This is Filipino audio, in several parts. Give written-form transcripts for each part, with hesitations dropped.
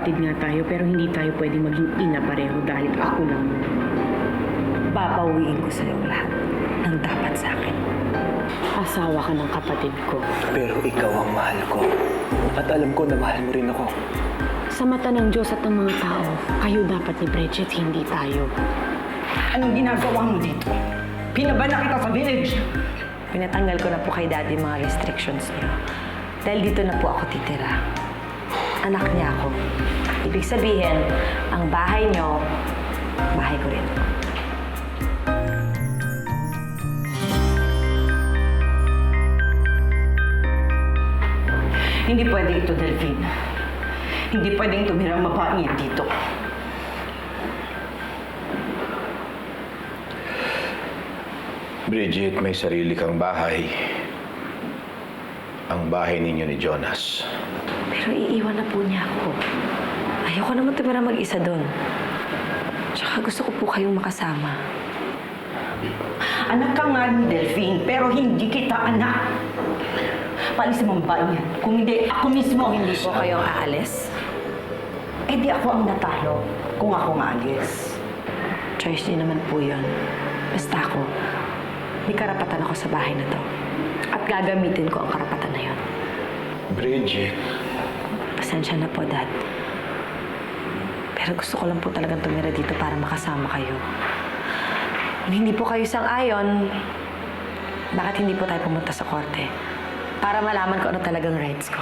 magkakapatid nga tayo pero hindi tayo pwedeng maging ina pareho dahil ako lang yun. Babawiin ko sa'yo lahat ng dapat sa akin. Asawa ka ng kapatid ko. Pero ikaw ang mahal ko. At alam ko na mahal mo rin ako. Sa mata ng Diyos at ng mga tao, kayo dapat ni Bridget, hindi tayo. Anong ginagawa mo dito? Pinabana kita sa village. Pinatanggal ko na po kay Daddy mga restrictions niyo. Dahil dito na po ako titira. Anak niya ako. Ibig sabihin, ang bahay niyo, bahay ko rin. Hindi pwede ito, Delphine. Hindi pwedeng tumira ang babaeng yan dito. Bridget, may sarili kang bahay. Ang bahay ninyo ni Jonas. Pero iiwan na po niya ako. Ayoko naman tumira mag-isa doon. Tsaka gusto ko po kayong makasama. Anak ka nga ni Delphine, pero hindi kita anak. Paalisin mo ang babaeng yan. Kung hindi, ako mismo. Hindi po kayong aalis. Eh di ako ang natalo kung ako maalis. Choice niyo naman po yun. Basta ako, may karapatan ako sa bahay na to. At gagamitin ko ang karapatan na yun. Bridget, Pasensya na po, Dad. Pero gusto ko lang po talagang tumira dito para makasama kayo. Kung hindi po kayo sang-ayon, bakit hindi po tayo pumunta sa korte? Para malaman ko ano talagang rights ko.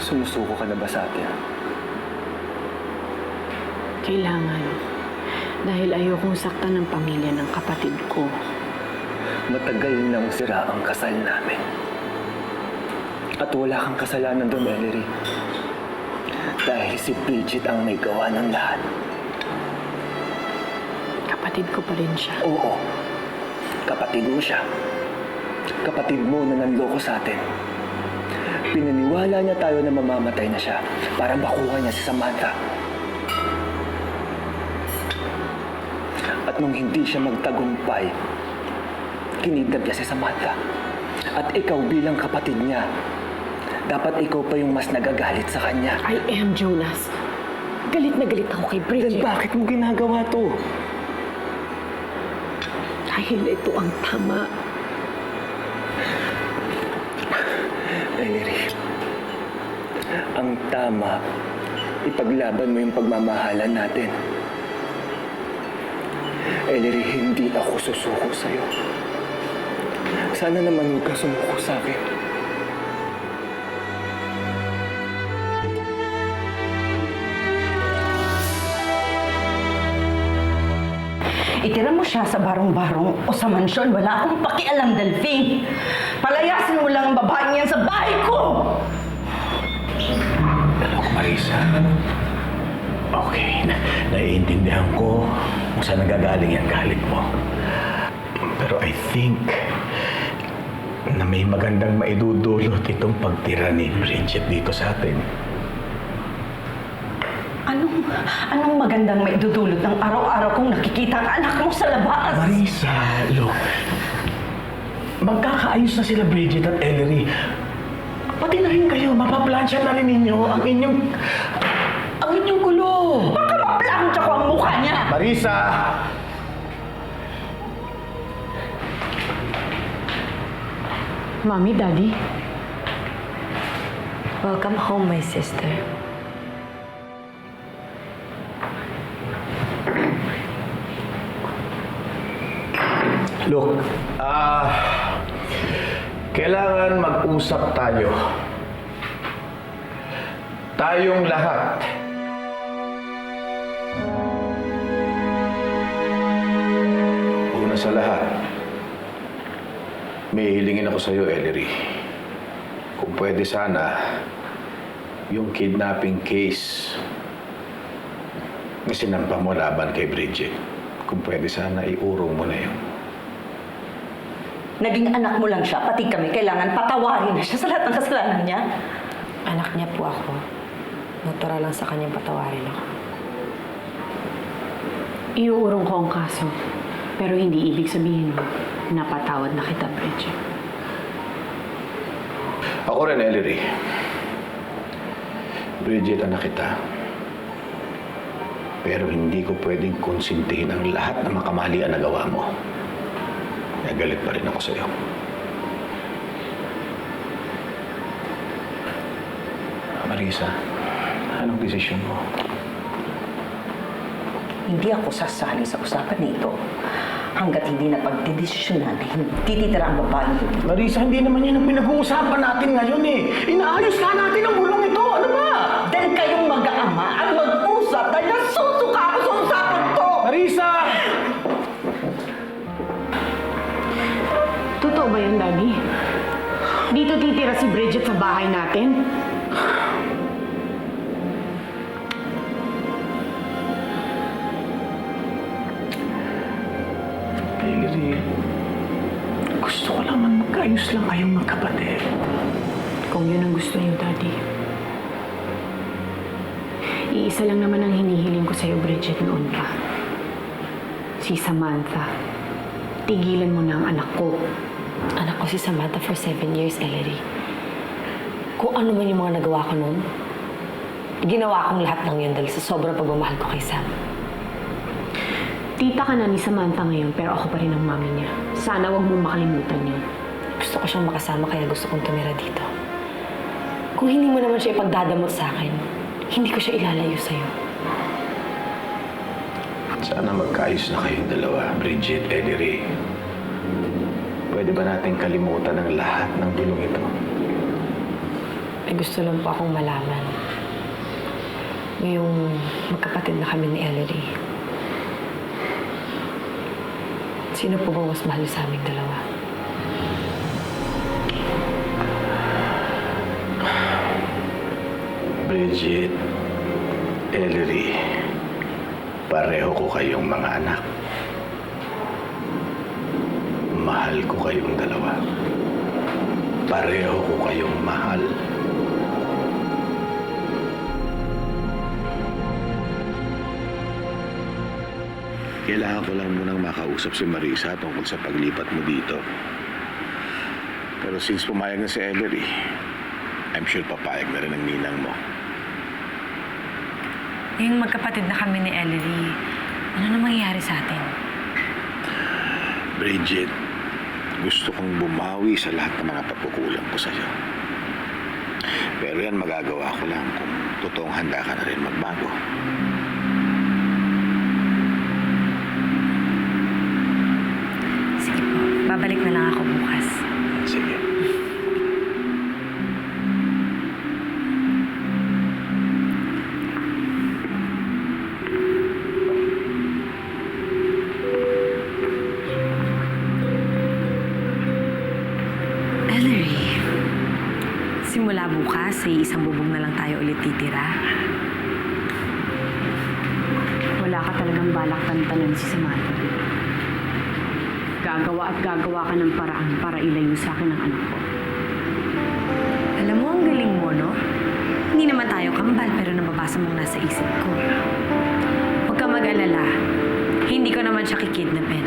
Sumusuko ka na ba sa atin? Kailangan. Dahil ayokong saktan ng pamilya ng kapatid ko. Matagal nang sira ang kasal namin. At wala kang kasalanan doon, Ellery. Dahil si Bridget ang may gawa ng lahat. Kapatid ko pa rin siya. Oo, kapatid mo siya. Kapatid mo na nanloko sa atin. Pinaniwala niya tayo na mamamatay na siya para makuha niya si Samantha. At nung hindi siya magtagumpay, kinidnap niya si Samantha. At ikaw bilang kapatid niya, dapat ikaw pa yung mas nagagalit sa kanya. I am Jonas. Galit na galit ako kay Bridget. Then bakit mo ginagawa to? Dahil ito ang tama. Ellery, ang tama, ipaglaban mo yung pagmamahalan natin. Ellery, hindi ako susuko sa'yo. Sana naman huwag ka sumuko sa akin. Itira mo siya sa barong-barong o sa mansyon. Wala akong pakialam, Delphine. Palayasin mo lang ang babaeng yan sa bahay ko! alam ko, Marisa. Okay, naiintindihan ko kung saan nagagaling ang galit mo. Pero I think na may magandang maidudulot itong pagtira ni Bridget dito sa atin. Anong magandang maidudulot ng araw-araw kong nakikita ang anak mo sa labas? Marisa, look. Magkakaayos na sila Bridget at Ellery. Pati na rin kayo, mapaplansya na rin ninyo ang inyong gulo. Baka maplansya ko ang mukha niya! Marisa! Mommy, Daddy. Welcome home, my sister. Look, kailangan mag-usap tayo. Tayong lahat. Una sa lahat, may hilingin ako sa'yo, Ellery. Kung pwede sana, yung kidnapping case na sinampa mo laban kay Bridget, kung pwede sana, iurong mo na yun. Naging anak mo lang siya, pati kami. Kailangan patawarin na siya sa lahat ng kasalanan niya. Anak niya po ako. Natural lang sa kanyang patawarin ako. Iuurong ko ang kaso. Pero hindi ibig sabihin napatawad na kita, Bridget. Ako rin, Ellery. Bridget, anak kita. Pero hindi ko pwedeng konsintihin ang lahat ng makamalian na gawa mo. Kaya galit pa rin ako sa'yo. Marisa, anong desisyon mo? Hindi ako sasali sa usapan nito hanggat hindi na pagdidesisyonan na hindi titira ang babae yun. Marisa, hindi naman yan ang pinag-uusapan natin ngayon eh. Inaayos na natin ang bulong ito. Ano ba? Dahil kayong mag-aama at mag-usap dahil nasusuka ako sa usapan to! Marisa! Totoo ba yan, Daddy? Dito titira si Bridget sa bahay natin? Ellery, gusto ko lang magkaayos lang kayong magkapatid. Kung yun ang gusto niyo, Daddy. Iisa lang naman ang hinihiling ko sa'yo, Bridget, noon pa. Si Samantha. Tigilan mo na ang anak ko. Anak ko si Samantha for 7 years, Ellery. Kung ano man yung mga nagawa ko noon, ginawa kong lahat ng yun dahil sa sobrang pagmamahal ko kay Sam. Tita ka na ni Samantha ngayon, pero ako pa rin ang mami niya. Sana wag mong makalimutan yun. Gusto ko siyang makasama kaya gusto kong tumira dito. Kung hindi mo naman siya ipagdadamot sa akin, hindi ko siya ilalayo sa'yo. Sana magkaayos na kayong dalawa, Bridget, Ellery. Pwede ba natin kalimutan ang lahat ng bulong ito? May gusto lang po akong malaman. Ngayong magkapatid na kami ni Ellery. Sino po bang mas mahal sa aming dalawa? Bridget, Ellery, pareho ko kayong mga anak. Mahal ko kayong dalawa. Pareho ko kayong mahal. Kailangan ko lang munang makausap si Marisa tungkol sa paglipat mo dito. Pero since pumayag na si Ellery, I'm sure papayag na rin ang ninang mo. Ngayong magkapatid na kami ni Ellery, ano na mangyayari sa atin? Bridget, gusto kong bumawi sa lahat ng mga pagkukulang ko sa'yo. Pero yan magagawa ko lang kung totoong handa ka na rin magbago. Sige po, babalik na lang ako bukas. Sige. Ellery, simula bukas ay isang bubong na lang tayo ulit titira. Wala ka talagang balak tantanan si Samantha. Gagawa at gagawa ka ng paraan para ilayo sa akin ang anak ko. Alam mo, ang galing mo, no? Hindi naman tayo kambal, pero nababasa mong nasa isip ko. Huwag ka mag-alala. Hindi ko naman siya kikidnapin.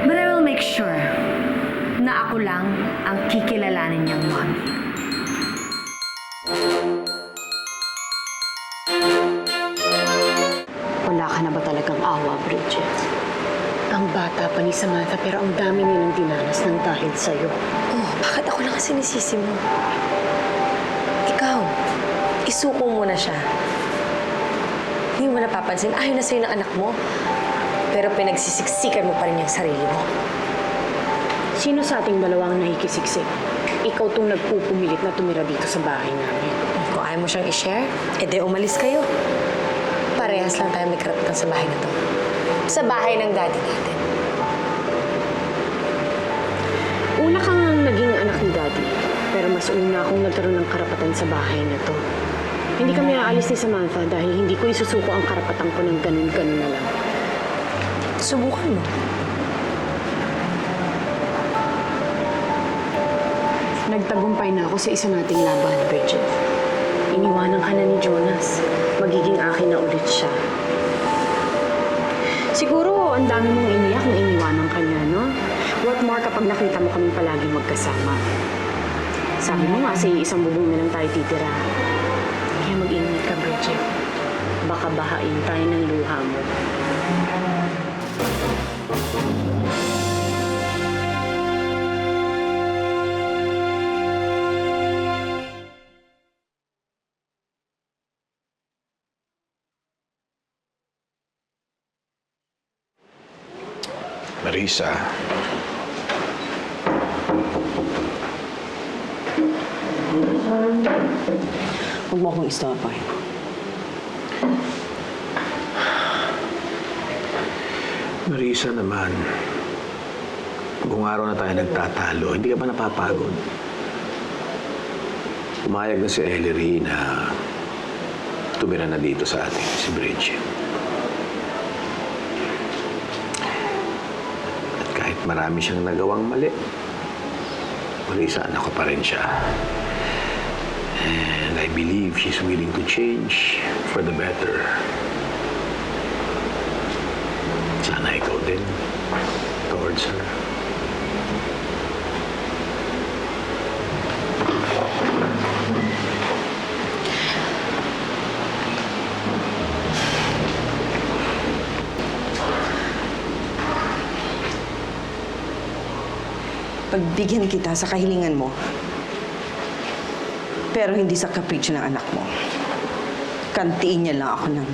But I will make sure na ako lang ang kikilalanin niyang mommy. Wala ka na ba talagang awa, Bridget? Ang bata pa ni Samantha pero ang dami niya ng dinanas ng dahil sa'yo. Oh, bakit ako lang sinisisi mo? Ikaw, isuko mo na siya. Hindi mo napapansin, ayaw na sa'yo ng anak mo. Pero pinagsisiksikan mo pa rin yung sarili mo. Sino sa ating dalawang nakikisiksik? Ikaw tong nagpupumilit na tumira dito sa bahay namin. Kung ayaw mo siyang i-share, edi umalis kayo. Parehas lang tayo may karapatan sa bahay na to. Sa bahay ng daddy natin. Una kang naging anak ni Daddy, pero mas una akong nagkaroon ng karapatan sa bahay na to. Hindi kami aalis ni Samantha dahil hindi ko isusuko ang karapatan ko ng ganun-ganun na lang. Subukan mo. Nagtagumpay na ako sa isa nating laban, Bridget. Iniwanan ka na ni Jonas. Magiging akin na ulit siya. Siguro, ang dami mong iniyak kung iniwanan ka niya, no? What more kapag nakita mo kaming palagi magkasama? Sabi mo nga, sa isang bubong na lang tayo titira. Kaya mag-ingat ka, Bridget. Baka bahain tayo ng luha mo. Marisa, Huwag mo akong istorbohin. Marisa naman. Kung araw na tayo nagtatalo, hindi ka ba napapagod? Umayag na si Ellery na tumira na dito sa atin, si Bridget. At kahit marami siyang nagawang mali, Marisa, anak ko pa rin siya. And I believe she's willing to change for the better. Sana ikaw din towards her. Pagbigyan kita sa kahilingan mo, pero hindi sa kapritsyo ng anak mo. Kantiin niya lang ako ng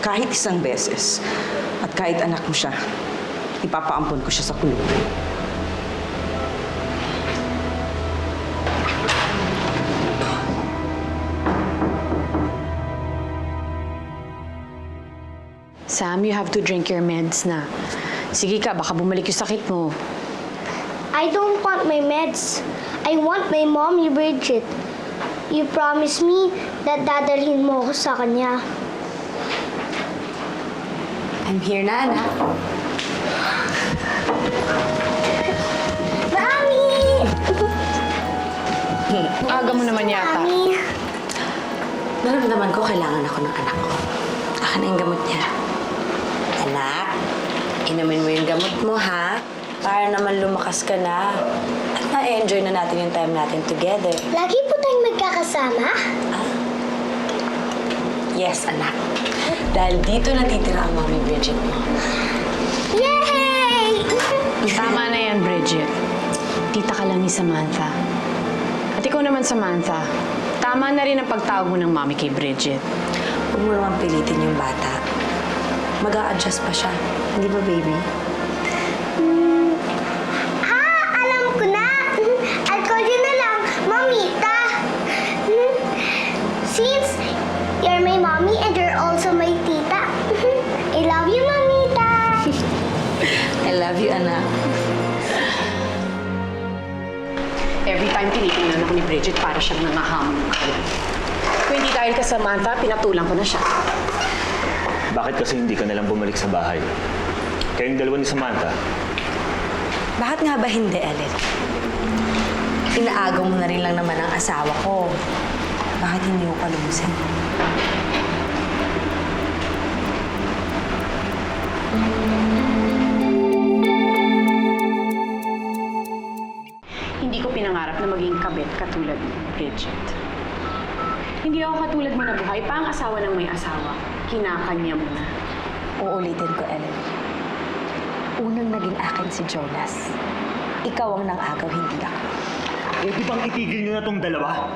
kahit isang beses. At kahit anak mo siya, ipapaampon ko siya sa kulungan. Sam, you have to drink your meds na. Sige ka, baka bumalik yung sakit mo. I don't want my meds. I want my mommy, Bridget. You promised me that dadalhin mo ako sa kanya. I'm here na, anak. Mommy! Aga mo naman yata. Mommy! Naramdaman ko kailangan ako ng anak ko. Akin na yung gamot niya. Anak, inumin mo yung gamot mo, ha? Para naman lumakas ka na. At na-enjoy na natin yung time natin together. Lagi po tayong magkakasama? Yes, anak. Dahil dito natitira ang Mommy Bridget mo. Yay! Tama na yan, Bridget. Tita ka lang ni Samantha. At ikaw naman, Samantha, tama na rin ang pagtawag mo ng mami kay Bridget. Huwag mo naman pilitin yung bata. Mag-a-adjust pa siya. Hindi ba, baby? Alam ko na! I'll call you na lang, Mamita! Since you're my mommy and you're also my tita, I love you, Mamita! I love you, anak. Every time tinitingnan ako ni Bridget, para siyang nangahamon ng kalan. Kung hindi dahil ka, Samantha, pinatulang ko na siya. Bakit kasi hindi ka nalang bumalik sa bahay? Kayong dalawa ni Samantha. Bakit nga ba hindi, Ellen? Inaagaw mo na rin lang naman ang asawa ko. Bakit hindi mo palumusin? Hindi ko pinangarap na maging kabit katulad ni Bridget. Hindi ako katulad mo na buhay pa ang asawa ng may asawa. Kinakanya mo na. Uulitin ko, Ellen. Unang naging akin si Jonas. Ikaw ang nang-agaw, hindi ako. Eh, di bang itigil niyo na tong dalawa?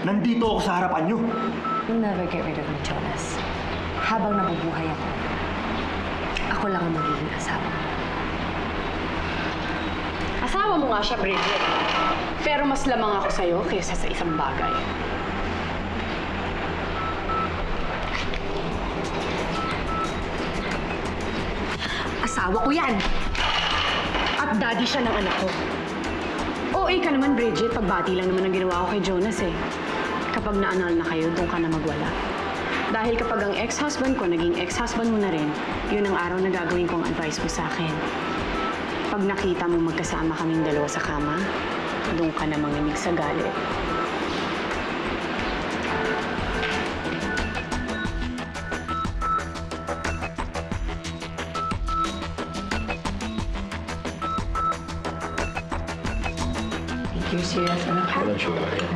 Nandito ako sa harapan niyo. You'll never get rid of me, Jonas. Habang nabubuhay ako lang ang magiging asawa. Asawa mo nga siya, Bridget. Pero mas lamang ako sa'yo kaysa sa isang bagay. Asawa ko yan! At daddy siya ng anak ko. OA ka naman, Bridget. Pagbati lang naman ang ginawa ko kay Jonas eh. Kapag naanal na kayo, doon ka na magwala. Dahil kapag ang ex-husband ko naging ex-husband mo na rin, yun ang araw na gagawin kong advice mo sa akin. Pag nakita mo magkasama kaming dalawa sa kama, doon ka na manginig sa galit. You serious, anak? Walang sugar yan.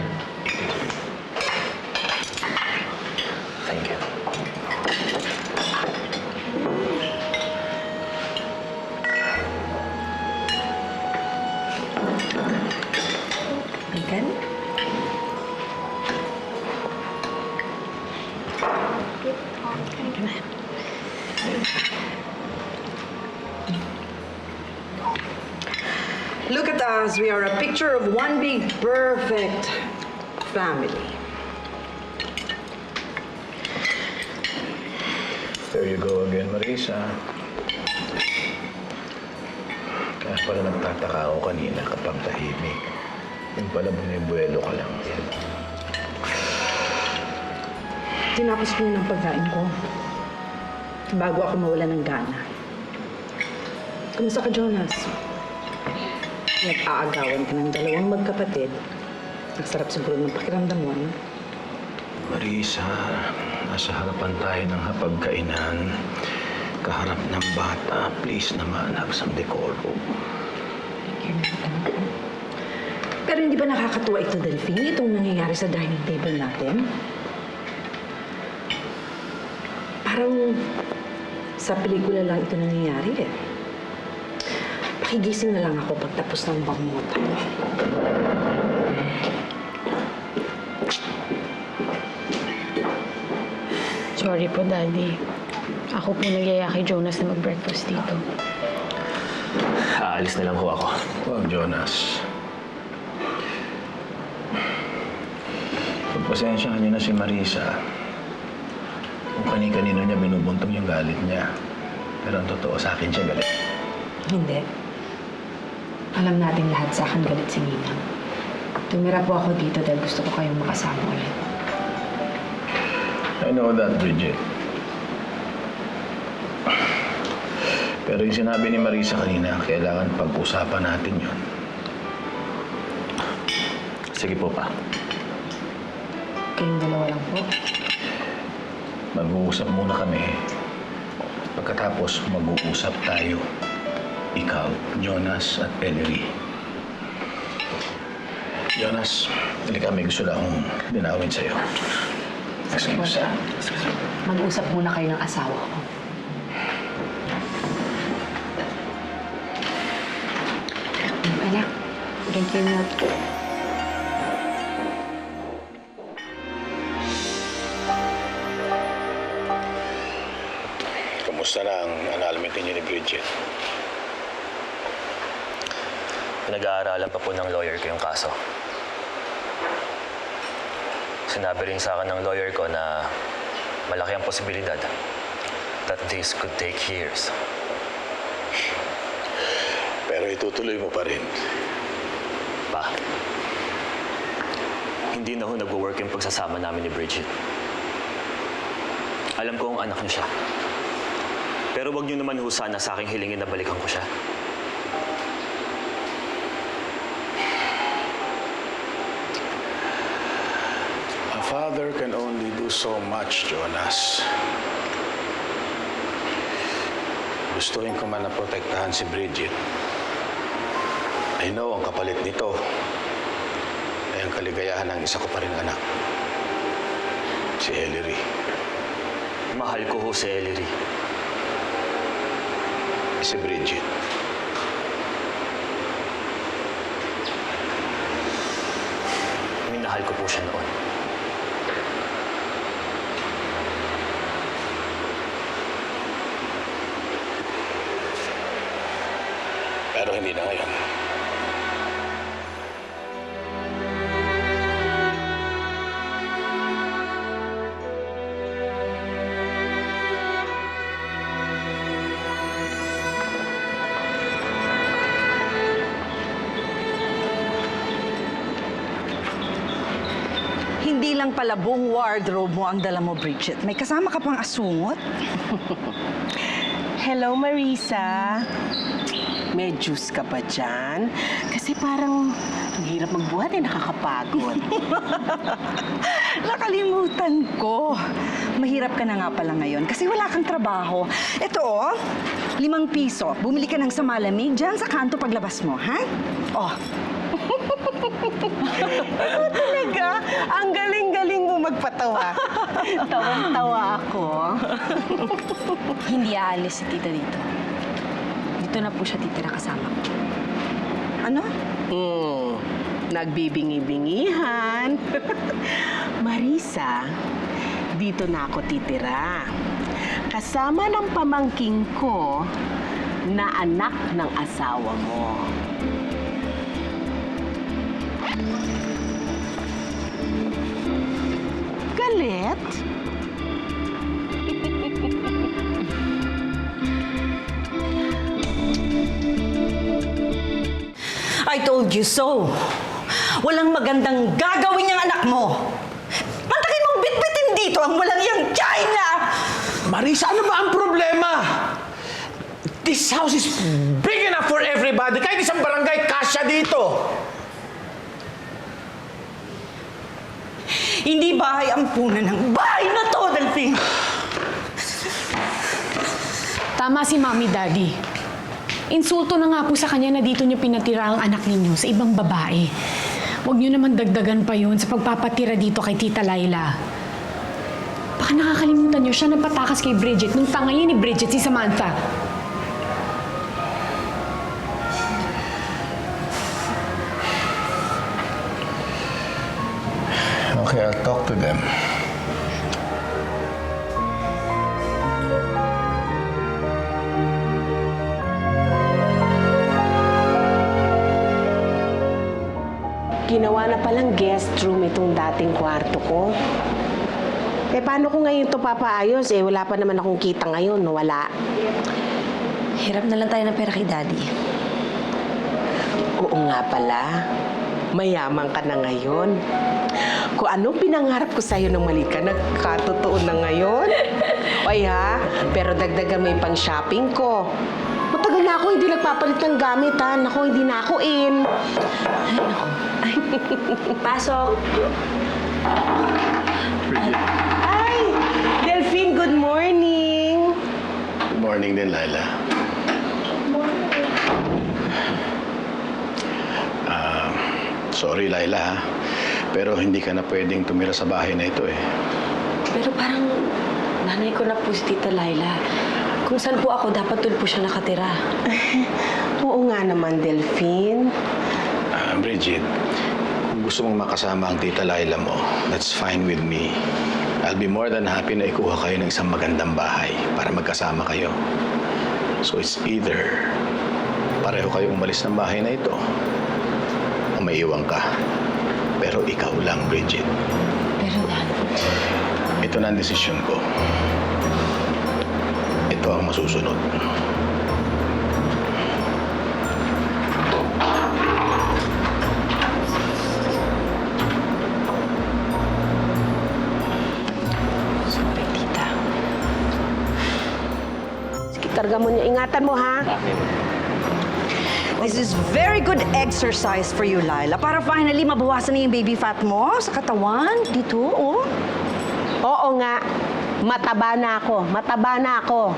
Thank you. Bacon? Look at us. We are a picture of one big perfect family. There you go again, Marisa. Kaya pala nagtataka ako kanina kapag tahimik. Yung pala bumibuelo ka lang. Yan. Tinapos ko yun ang pagkain ko. Bago ako mawala ng gana. Kumusta ka, Jonas? Nag-aagawan ka ng dalawang magkapatid. Ang sarap siguro ng pakiramdam mo, ano? Marisa, nasa harapan tayo ng hapagkainan. Kaharap ng bata, please naman, have some decorum. Pero hindi ba nakakatuwa ito, Delphine, itong nangyayari sa dining table natin? Parang sa pelikula lang ito nangyayari eh. Pakigising na lang ako pagtapos ng bangutan. Sorry po, Daddy. Ako po nagyaya kay Jonas na mag-breakfast dito. Aalis na lang ho ako. Well, Jonas. Pagpasensyahan niyo na si Marisa. Kung kani-kanino niya binubuntong yung galit niya. Pero ang totoo sa akin siya galit. Hindi. Alam natin lahat sa akin galit si Ninang. Tumira po ako dito dahil gusto ko kayong makasama ulit. I know that, Bridget. Pero yung sinabi ni Marisa kanina, kailangan pag-usapan natin yun. Sige po pa. Kayong dalawa lang po. Mag-uusap muna kami. Pagkatapos, mag-uusap tayo. Ikaw, Jonas at Ellery. Jonas, halika, may gusto lang akong linawin sa'yo. Excuse. Mag-usap muna kayo ng asawa ko. Anak, drink your milk. Kamusta na ang annulment niyo ni Bridget? Pinag-aaralan pa po ng lawyer ko yung kaso. Sinabi rin sa akin ng lawyer ko na malaki ang posibilidad that this could take years. Pero itutuloy mo pa rin. Pa, hindi na ho nag-work yung pagsasama namin ni Bridget. Alam ko ang anak niya siya. Pero wag niyo naman ho sana sa aking hilingin na balikan ko siya. A father can only do so much, Jonas. Gustuhin ko man na protektahan si Bridget. I know ang kapalit nito ay ang kaligayahan ng isa ko pa rin anak. Si Ellery. Mahal ko ho si Ellery. Si Bridget. Minahal ko po siya noon. Pero hindi na ngayon. Hindi lang pala buong wardrobe mo ang dala mo, Bridget. May kasama ka pang asungot. Hello, Marisa. May juice ka ba dyan? Kasi parang ang hirap magbuhat nakakapagod. Nakalimutan ko. Mahirap ka na nga pala ngayon kasi wala kang trabaho. Ito oh, 5 piso. Bumili ka ng samalamig dyan sa kanto paglabas mo, ha? Oh. Talaga, ang galing-galing mo magpatawa. Tawang-tawa ako. Hindi aalis si tita dito. Dito na po siya titira kasama ko. Ano? Nagbibingi-bingihan. Marisa, dito na ako titira. Kasama ng pamangking ko na anak ng asawa mo. Galit? I told you so. Walang magandang gagawin yung anak mo. Mantakin mong bitbitin dito ang walang yung China! Marisa, ano ba ang problema? This house is big enough for everybody. Kahit isang barangay, kasya dito. Hindi bahay ang punan ng bahay na to, Delphine! Tama si Mommy Daddy. Insulto na nga po sa kanya na dito niyo pinatira ang anak ninyo sa ibang babae. Huwag niyo naman dagdagan pa yun sa pagpapatira dito kay Tita Laila. Baka nakakalimutan niyo siya nagpatakas kay Bridget nung tangayin ni Bridget si Samantha. Okay, I'll talk to them. Ginawa na palang guest room itong dating kwarto ko. Eh, paano ko ngayon ito papaayos? Eh, wala pa naman akong kita ngayon. Wala. Hirap na lang tayo ng pera kay Daddy. Oo nga pala. Mayaman ka na ngayon. Kung anong pinangarap ko sa'yo nung maliit ka, nagkatotoo na ngayon. Ay ha, pero dagdagan mo yung pang-shopping ko. Matagal na ako hindi nagpapalit ng gamit ha. Naku, hindi na ako in. Pasok! Ay! Delphine, good morning! Good morning din, Laila. Sorry, Laila, ha? Pero hindi ka na pwedeng tumira sa bahay na ito, eh. Pero parang nanay ko na po si Tita Laila. Kung saan po ako, dapat doon po siya nakatira. Oo nga naman, Delphine. Bridget, kung gusto mong makasama ang Tita Laila mo, that's fine with me. I'll be more than happy na ikuha kayo ng isang magandang bahay para magkasama kayo. So it's either pareho kayong umalis ng bahay na ito o maiiwan ka. Pero ikaw lang, Bridget. Pero Dad, Ito na ang desisyon ko. Ito ang masusunod. sorry, Tita. Sige, karga mo niya. Ingatan mo, ha? This is very good exercise for you, Laila. Para finally mabawasan na yung baby fat mo sa katawan. Dito, oh. Oo nga. Mataba na ako. Mataba na ako.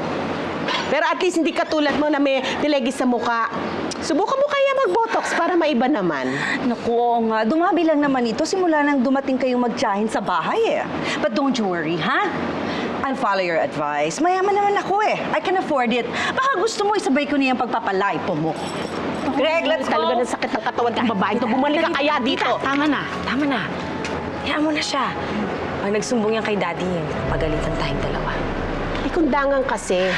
Pero at least hindi katulad mo na may tilegis sa muka. Subukan mo kaya mag-botox para maiba naman. Naku, oo nga. Dumabi lang naman ito simula nang dumating kayong mag-tsahin sa bahay, eh. But don't you worry, ha? I'll follow your advice. Mayaman naman ako, eh. I can afford it. Baka gusto mo isabay ko niya yung pagpapalipo mo. Greg, let's go! Talaga ng sakit ng katawan ng babae to. Bumalik ka kaya dito. Tita, tama na. Tama na. Hayaan mo na siya. Pag nagsumbong yan kay Daddy, pagalitan tayong dalawa. Ikundangan kasi.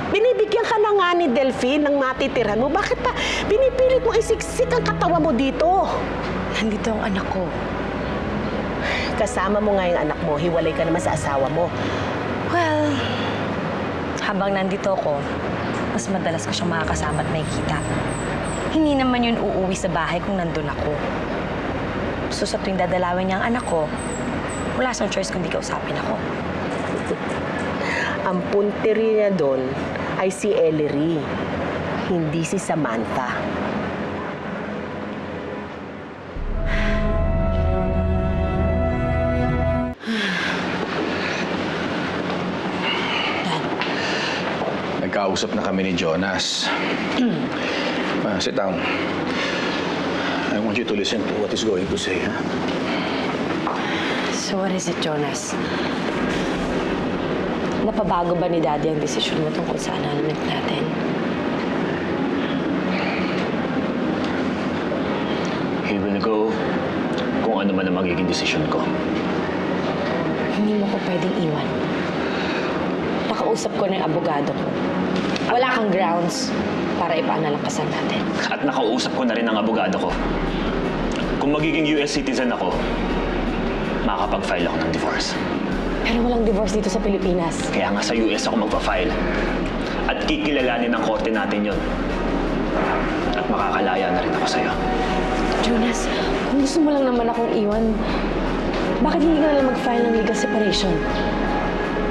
Binibigyan ka na nga ni Delphine ng matitirhan mo. Bakit pa binipilit mo isiksik ang katawan mo dito? Nandito ang anak ko. Kasama mo nga yung anak mo. Hiwalay ka naman sa asawa mo. Well, habang nandito ako, mas madalas ko siyang makakasama at makikita. Hindi naman yun uuwi sa bahay kung nandun ako. So sa tuwing dadalawin niya ang anak ko, wala siyang choice kundi kausapin ako. Ang punteri niya doon ay si Ellery, hindi si Samantha. Nagkausap na kami ni Jonas. Sit down. I want you to listen to what he's going to say, ha? So what is it, Jonas? Napabago ba ni Daddy ang desisyon mo tungkol sa annulment natin? He will go kung ano man ang magiging desisyon ko. Hindi mo ko pwedeng iwan. Nakausap ko na yung abogado ko. Wala kang grounds para ipaanal ang kasal natin. At nakausap ko na rin ang abogado ko. Kung magiging US citizen ako, makakapag-file ako ng divorce. Pero walang divorce dito sa Pilipinas. Kaya nga sa US ako magpa-file. At kikilalanin ng korte natin yon. At makakalaya na rin ako sa'yo. Jonas, kung gusto mo lang naman akong iwan, bakit hindi ka na lang mag-file ng legal separation?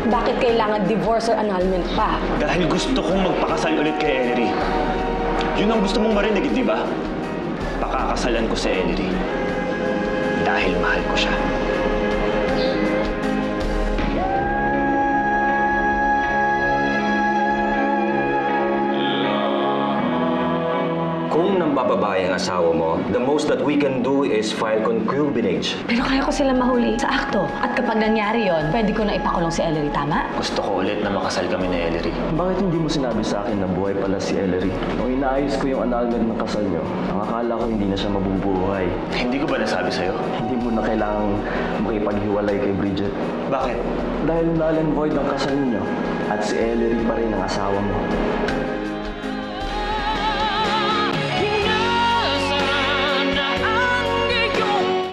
Bakit kailangan divorce or annulment pa? Dahil gusto kong magpakasal ulit kay Ellery. Yun ang gusto mong marinig, di ba? Pakakasalan ko si Ellery. Dahil mahal ko siya. Kung nambababae ang asawa mo, the most that we can do is file concubinage. Pero kaya ko sila mahuli sa akto. At kapag nangyari yon, pwede ko na ipakulong si Ellery, tama? Gusto ko ulit na makasal kami ni Ellery. Bakit hindi mo sinabi sa akin na buhay pala si Ellery? Nung inaayos ko yung annulment ng kasal niyo, ang akala ko hindi na siya mabubuhay. Hindi ko ba nasabi sa'yo? Hindi mo na kailangang makipaghiwalay kay Bridget. Bakit? Dahil null and void ang kasal niyo at si Ellery pa rin ang asawa mo.